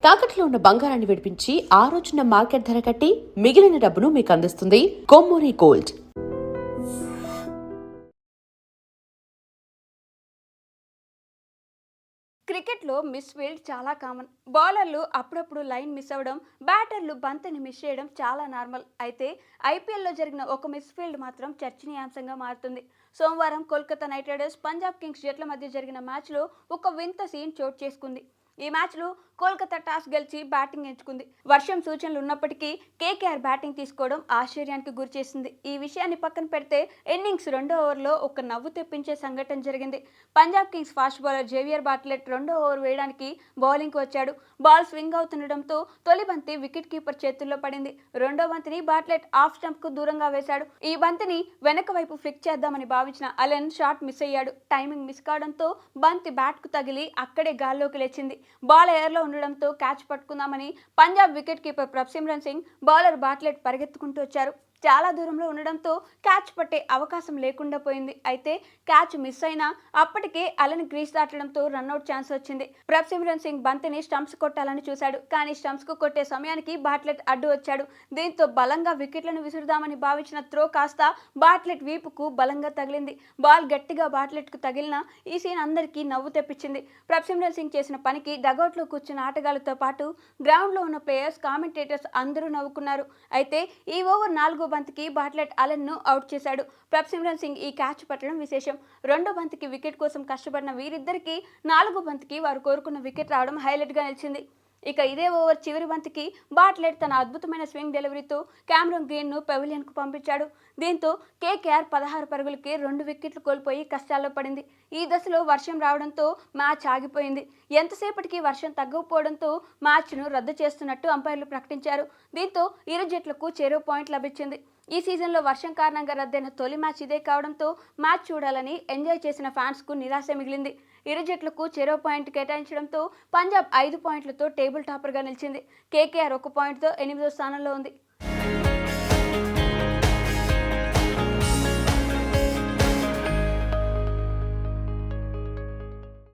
తాకట్లో ఉన్న బంగారాన్ని విడిపించి ఆ రోజున మార్కెట్ ధర కట్టి మిగిలిన డబ్బును మీకు అందిస్తుంది కొమ్మూరి గోల్డ్. క్రికెట్లో మిస్ ఫీల్డ్ చాలా కామన్. బౌలర్లు అప్పుడప్పుడు లైన్ మిస్ అవ్వడం, బ్యాటర్లు బంతిని మిస్ చేయడం చాలా నార్మల్. అయితే ఐపీఎల్లో జరిగిన ఒక మిస్ ఫీల్డ్ మాత్రం చర్చనీయాంశంగా మారుతుంది. సోమవారం Kolkata night riders, Punjab Kings జట్ల మధ్య జరిగిన మ్యాచ్లో ఒక వింత సీన్ చోటు చేసుకుంది. ఈ మ్యాచ్లో కోల్కతా టాస్ గెలిచి బ్యాటింగ్ ఎంచుకుంది. వర్షం సూచనలు ఉన్నప్పటికీ కేకేఆర్ బ్యాటింగ్ తీసుకోవడం ఆశ్చర్యానికి గురిచేసింది. ఈ విషయాన్ని పక్కన పెడితే ఇన్నింగ్స్ రెండో ఓవర్లో ఒక నవ్వు తెప్పించే సంఘటన జరిగింది. Punjab Kings fast bowler Xavier Bartlett రెండో ఓవర్ వేయడానికి బౌలింగ్కి వచ్చాడు. బాల్ స్వింగ్ అవుతుండటంతో తొలి బంతి వికెట్ కీపర్ చేతుల్లో పడింది. రెండో బంతిని బాట్లెట్ ఆఫ్ స్టంప్ కు దూరంగా వేశాడు. ఈ బంతిని వెనక వైపు ఫ్లిక్ చేద్దామని భావించిన అలెన్ షాట్ మిస్ అయ్యాడు. టైమింగ్ మిస్ కావడంతో బంతి బ్యాట్ కు తగిలి అక్కడే గాల్లోకి లేచింది. బాల్ ఎయిర్లో ఉండడంతో క్యాచ్ పట్టుకుందామని Punjab wicket keeper Prabhsimran Singh, bowler Bartlett పరిగెత్తుకుంటూ వచ్చారు. చాలా దూరంలో ఉండడంతో క్యాచ్ పట్టే అవకాశం లేకుండా పోయింది. అయితే క్యాచ్ మిస్ అయినా అప్పటికే అలెన్ గ్రీస్ దాటడంతో రన్అట్ ఛాన్స్ వచ్చింది. ప్రభ్సిమ్రన్ సింగ్ బంతిని స్టంప్స్ కొట్టాలని చూశాడు. కానీ స్టంప్స్ కు కొట్టే సమయానికి బాట్లెట్ అడ్డు వచ్చాడు. దీంతో బలంగా వికెట్లను విసురుదామని భావించిన త్రో కాస్త బాట్లెట్ వీపుకు బలంగా తగిలింది. బాల్ గట్టిగా బాట్లెట్ కు తగిలిన ఈ సీన్ అందరికీ నవ్వు తెప్పించింది. ప్రభ్సిమ్రన్ సింగ్ చేసిన పనికి డగౌట్లో కూర్చున్న ఆటగాళ్లతో పాటు గ్రౌండ్ లో ఉన్న ప్లేయర్స్, కామెంటేటర్స్ అందరూ నవ్వుకున్నారు. అయితే ఈ ఓవర్ 4వ బంతికి బాట్లెట్ అలెన్ ను అవుట్ చేశాడు. ప్రభ్సిమ్రన్ సింగ్ ఈ క్యాచ్ పట్టడం విశేషం. రెండో బంతికి వికెట్ కోసం కష్టపడిన వీరిద్దరికీ 4వ బంతికి వారు కోరుకున్న వికెట్ రావడం హైలైట్ గా నిలిచింది. ఇక ఇదే ఓవర్ చివరి బంతికి బాట్లెట్ తన అద్భుతమైన స్వింగ్ డెలివరీతో క్యామరూన్ గ్రీన్ ను పెవిలియన్ కు పంపించాడు. దీంతో కేకేఆర్ 16 పరుగులకే 2 వికెట్లు కోల్పోయి కష్టాల్లో పడింది. ఈ దశలో వర్షం రావడంతో మ్యాచ్ ఆగిపోయింది. ఎంతసేపటికి వర్షం తగ్గకపోవడంతో మ్యాచ్ ను రద్దు చేస్తున్నట్టు అంపైర్లు ప్రకటించారు. దీంతో ఇరు జట్లకు చెరో పాయింట్ లభించింది. ఈ సీజన్లో వర్షం కారణంగా రద్దయిన తొలి మ్యాచ్ ఇదే కావడంతో మ్యాచ్ చూడాలని ఎంజాయ్ చేసిన ఫ్యాన్స్ కు నిరాశ మిగిలింది. ఇరు జట్లకు చెరో పాయింట్ కేటాయించడంతో పంజాబ్ 5 పాయింట్లతో టేబుల్ టాపర్గా నిలిచింది. కేకేఆర్ 1 పాయింట్తో 8వ స్థానంలో ఉంది.